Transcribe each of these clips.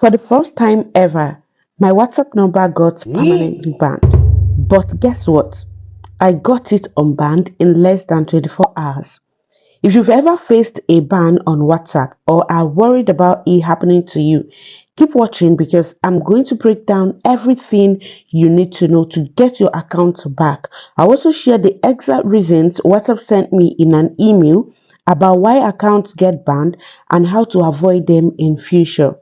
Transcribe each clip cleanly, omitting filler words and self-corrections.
For the first time ever, my WhatsApp number got permanently banned. But guess what? I got it unbanned in less than 24 hours. If you've ever faced a ban on WhatsApp or are worried about it happening to you, keep watching because I'm going to break down everything you need to know to get your account back. I also share the exact reasons WhatsApp sent me in an email about why accounts get banned and how to avoid them in future.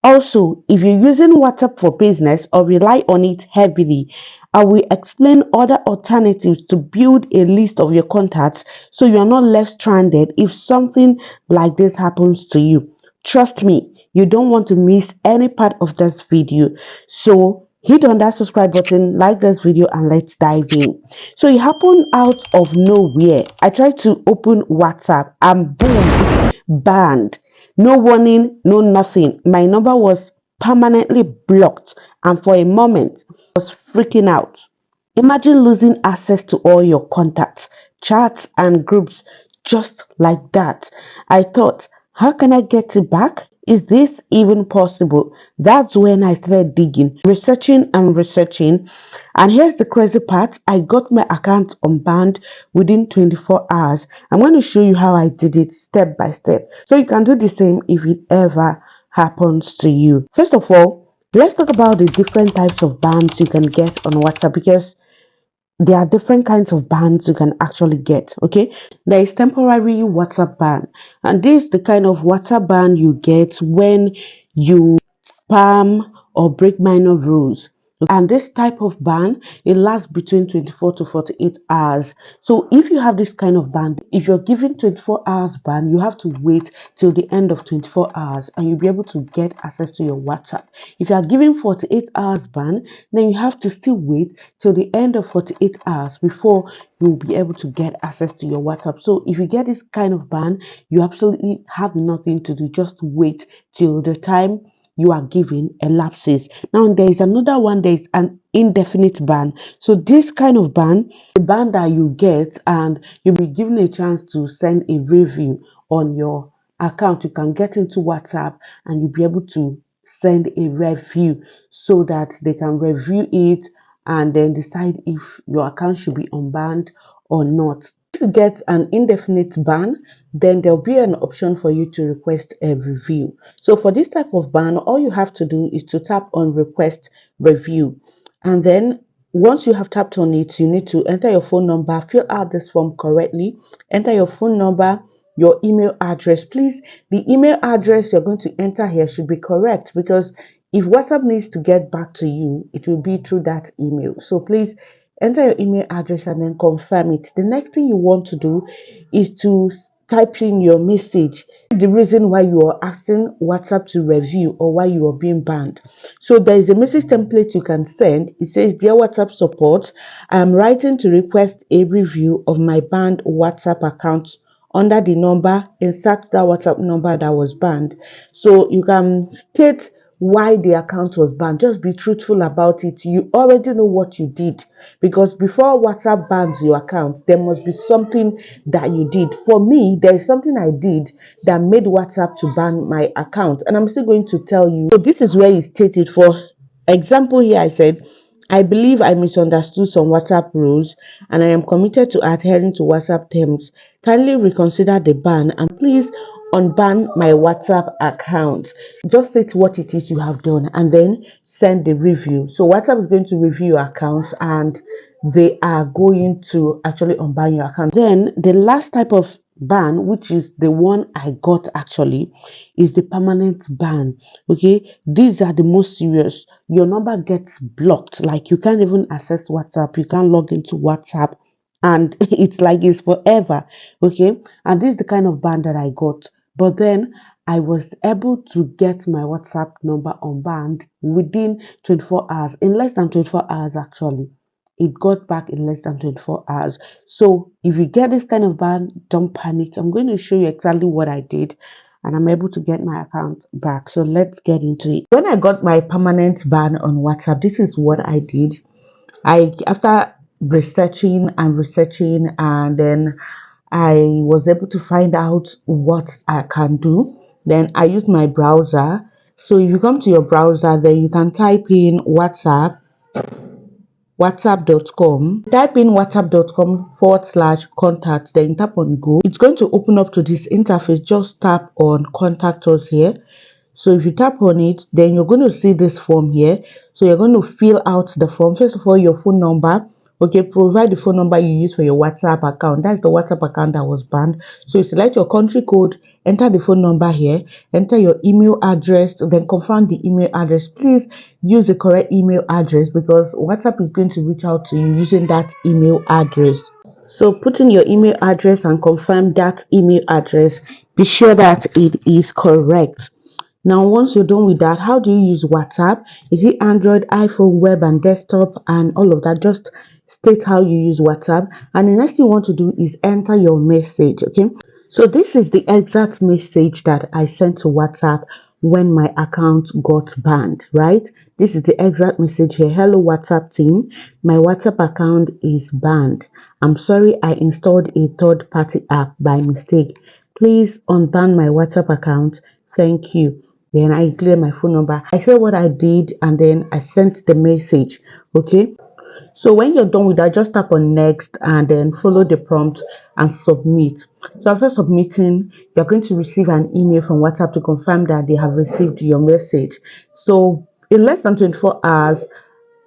Also, if you're using WhatsApp for business or rely on it heavily, I will explain other alternatives to build a list of your contacts so you are not left stranded if something like this happens to you. Trust me, you don't want to miss any part of this video. So hit on that subscribe button, like this video, and let's dive in. So it happened out of nowhere. I tried to open WhatsApp and boom, banned. No warning, no nothing. My number was permanently blocked, and for a moment, I was freaking out. Imagine losing access to all your contacts, chats, and groups just like that. I thought, how can I get it back? Is this even possible? That's when I started digging, researching and researching. And here's the crazy part, I got my account unbanned within 24 hours. I'm going to show you how I did it step by step. So you can do the same if it ever happens to you. First of all, let's talk about the different types of bans you can get on WhatsApp because there are different kinds of bans you can actually get. Okay, there is temporary WhatsApp ban, and this is the kind of WhatsApp ban you get when you spam or break minor rules. And this type of ban, it lasts between 24 to 48 hours. So if you have this kind of ban, if you're given 24 hours ban, you have to wait till the end of 24 hours and you'll be able to get access to your WhatsApp. If you are given 48 hours ban, then you have to still wait till the end of 48 hours before you'll be able to get access to your WhatsApp. So if you get this kind of ban, you absolutely have nothing to do. Just wait till the time you are given elapses. Now there is another one, there is an indefinite ban. So this kind of ban, the ban that you get and you'll be given a chance to send a review on your account. You can get into WhatsApp and you'll be able to send a review so that they can review it and then decide if your account should be unbanned or not. If you get an indefinite ban, then there'll be an option for you to request a review. So for this type of ban, all you have to do is to tap on request review. And then once you have tapped on it, you need to enter your phone number, fill out this form correctly, enter your phone number, your email address. Please, the email address you're going to enter here should be correct because if WhatsApp needs to get back to you, it will be through that email. So please enter your email address and then confirm it. The next thing you want to do is to type in your message, the reason why you are asking WhatsApp to review or why you are being banned. So there is a message template you can send. It says, dear WhatsApp support, I am writing to request a review of my banned WhatsApp account. Under the number, insert that WhatsApp number that was banned. So you can state why the account was banned. Just be truthful about it. You already know what you did because before WhatsApp bans your account, there must be something that you did. For me, there is something I did that made WhatsApp to ban my account, and I'm still going to tell you. So this is where you stated. For example, here I said, I believe I misunderstood some WhatsApp rules and I am committed to adhering to WhatsApp terms. Kindly reconsider the ban and please unban my WhatsApp account. Just state what it is you have done and then send the review. So WhatsApp is going to review your account and they are going to actually unban your account. Then the last type of ban, which is the one I got actually, is the permanent ban. Okay, these are the most serious. Your number gets blocked, like you can't even access WhatsApp, you can't log into WhatsApp, and it's like it's forever. Okay, and this is the kind of ban that I got. But then I was able to get my WhatsApp number unbanned within 24 hours, in less than 24 hours actually. It got back in less than 24 hours. So if you get this kind of ban, don't panic. I'm going to show you exactly what I did and I'm able to get my account back. So let's get into it. When I got my permanent ban on WhatsApp, this is what I did. After researching and then I was able to find out what I can do. Then I used my browser, So if you come to your browser, then you can type in whatsapp.com. Type in whatsapp.com/contact, then tap on go. It's going to open up to this interface. Just tap on contact us here. So if you tap on it, then you're going to see this form here. So you're going to fill out the form. First of all, your phone number. Okay, provide the phone number you use for your WhatsApp account. That's the WhatsApp account that was banned. So you select your country code, enter the phone number here, enter your email address, then confirm the email address. Please use the correct email address because WhatsApp is going to reach out to you using that email address. So put in your email address and confirm that email address. Be sure that it is correct. Now, once you're done with that, how do you use WhatsApp? Is it Android, iPhone, web, and desktop, and all of that? Just state how you use WhatsApp. And the next thing you want to do is enter your message. Okay. So this is the exact message that I sent to WhatsApp when my account got banned, right? This is the exact message here. Hello, WhatsApp team. My WhatsApp account is banned. I'm sorry I installed a third-party app by mistake. Please unban my WhatsApp account. Thank you. Then I clear my phone number. I said what I did and then I sent the message. Okay. So when you're done with that, just tap on next and then follow the prompt and submit. So after submitting, you're going to receive an email from WhatsApp to confirm that they have received your message. So in less than 24 hours,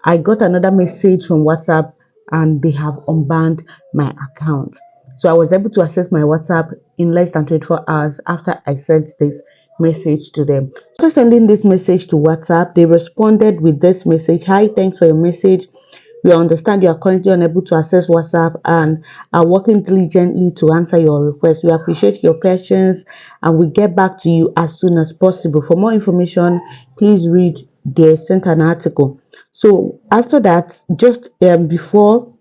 I got another message from WhatsApp and they have unbanned my account. So I was able to access my WhatsApp in less than 24 hours after I sent this message to them. After sending this message to WhatsApp, they responded with this message. Hi, thanks for your message. We understand you are currently unable to access WhatsApp and are working diligently to answer your request. We appreciate your patience and we get back to you as soon as possible. For more information, please read the sent an article. So after that, just before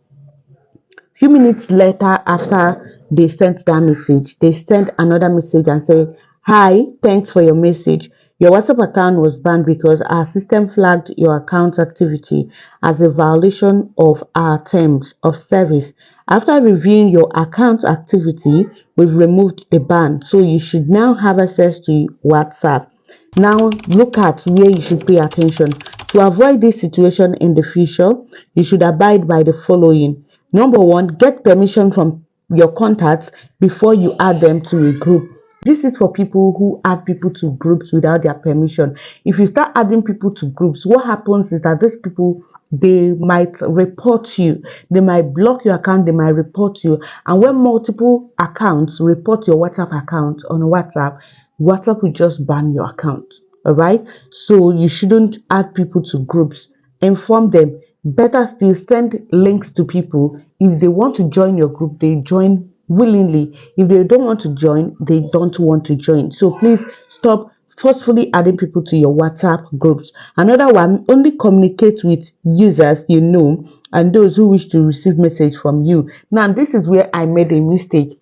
few minutes later after they sent that message, they sent another message and say, hi, thanks for your message. Your WhatsApp account was banned because our system flagged your account's activity as a violation of our terms of service. After reviewing your account activity, we've removed the ban. So you should now have access to WhatsApp. Now look at where you should pay attention. To avoid this situation in the future, you should abide by the following. Number one, get permission from your contacts before you add them to a group. This is for people who add people to groups without their permission. If you start adding people to groups, what happens is that these people, they might report you, they might block your account, they might report you. And when multiple accounts report your WhatsApp account on WhatsApp will just ban your account. All right, so you shouldn't add people to groups. Inform them. Better still, send links to people. If they want to join your group, they join willingly. If they don't want to join, they don't want to join. So please stop forcefully adding people to your WhatsApp groups. Another one, only communicate with users you know and those who wish to receive message from you. Now this is where I made a mistake.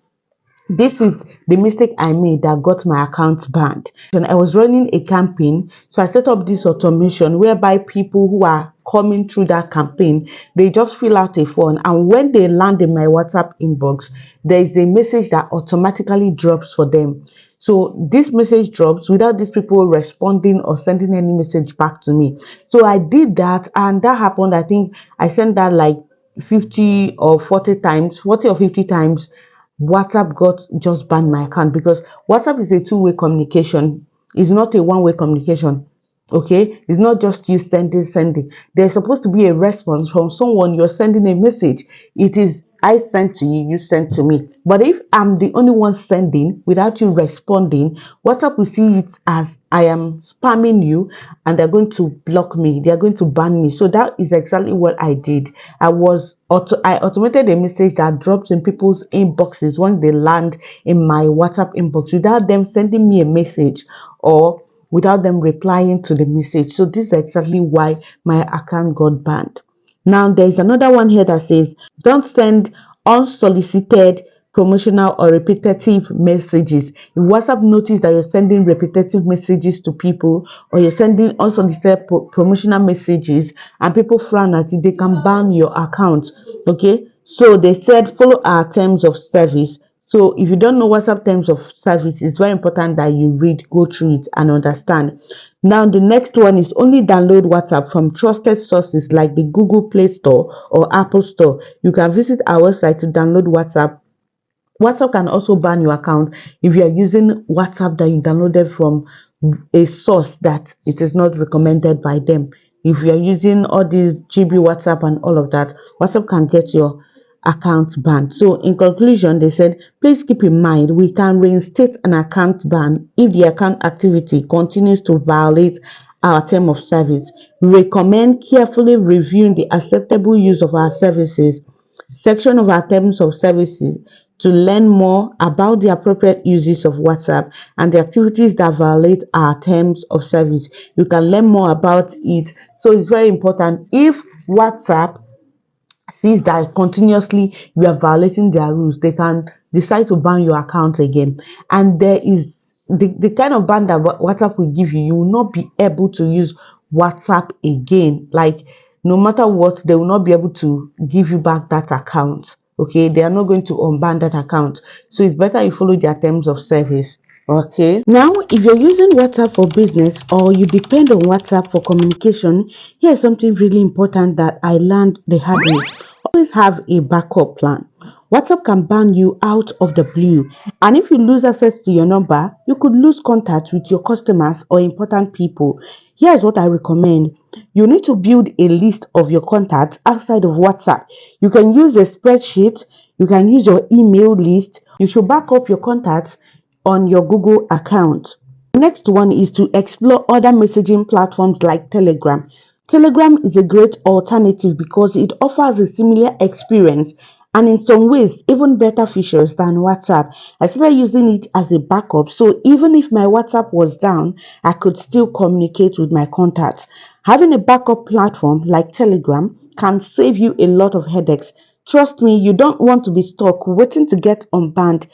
This is the mistake I made that got my account banned. And I was running a campaign, so I set up this automation whereby people who are coming through that campaign, they just fill out a form, and when they land in my WhatsApp inbox, there is a message that automatically drops for them. So this message drops without these people responding or sending any message back to me. So I did that, and that happened. I think I sent that like 50 or 40 times, 40 or 50 times. WhatsApp got just banned my account because WhatsApp is a two-way communication. It's not a one-way communication. Okay, it's not just you sending. There's supposed to be a response from someone. You're sending a message. It is I sent to you, you sent to me. But if I'm the only one sending without you responding, WhatsApp will see it as I am spamming you and they're going to block me. They're going to ban me. So that is exactly what I did. I automated a message that drops in people's inboxes when they land in my WhatsApp inbox without them sending me a message or without them replying to the message. So this is exactly why my account got banned. Now there's another one here that says don't send unsolicited promotional or repetitive messages. If WhatsApp notice that you're sending repetitive messages to people or you're sending unsolicited promotional messages and people frown at it, they can ban your account. Okay, so they said follow our terms of service. So if you don't know WhatsApp terms of service, it's very important that you read, go through it and understand. Now, the next one is only download WhatsApp from trusted sources like the Google Play Store or Apple Store. You can visit our website to download WhatsApp. WhatsApp can also ban your account if you are using WhatsApp that you downloaded from a source that it is not recommended by them. If you are using all these GB WhatsApp and all of that, WhatsApp can get your account banned. So in conclusion, they said, please keep in mind we can reinstate an account ban if the account activity continues to violate our term of service. We recommend carefully reviewing the acceptable use of our services section of our terms of services to learn more about the appropriate uses of WhatsApp and the activities that violate our terms of service. You can learn more about it. So it's very important. If WhatsApp sees that continuously you are violating their rules, they can decide to ban your account again. And there is the kind of ban that WhatsApp will give you, you will not be able to use WhatsApp again. Like, no matter what, they will not be able to give you back that account. Okay, they are not going to unban that account. So it's better you follow their terms of service. Okay, now if you're using WhatsApp for business or you depend on WhatsApp for communication, here's something really important that I learned the hard way. Always have a backup plan. WhatsApp can ban you out of the blue, and if you lose access to your number, you could lose contact with your customers or important people. Here's what I recommend. You need to build a list of your contacts outside of WhatsApp. You can use a spreadsheet, you can use your email list. You should back up your contacts on your Google account. Next one is to explore other messaging platforms like Telegram. Telegram is a great alternative because it offers a similar experience and in some ways even better features than WhatsApp. I started using it as a backup, so even if my WhatsApp was down, I could still communicate with my contacts. Having a backup platform like Telegram can save you a lot of headaches. Trust me, you don't want to be stuck waiting to get unbanned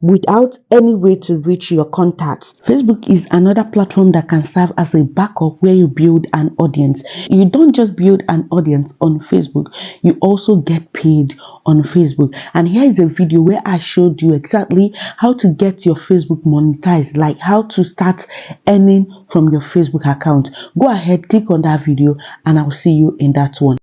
without any way to reach your contacts. Facebook is another platform that can serve as a backup where you build an audience. You don't just build an audience on Facebook, you also get paid on Facebook. And here is a video where I showed you exactly how to get your Facebook monetized, like how to start earning from your Facebook account. Go ahead, click on that video and I'll see you in that one.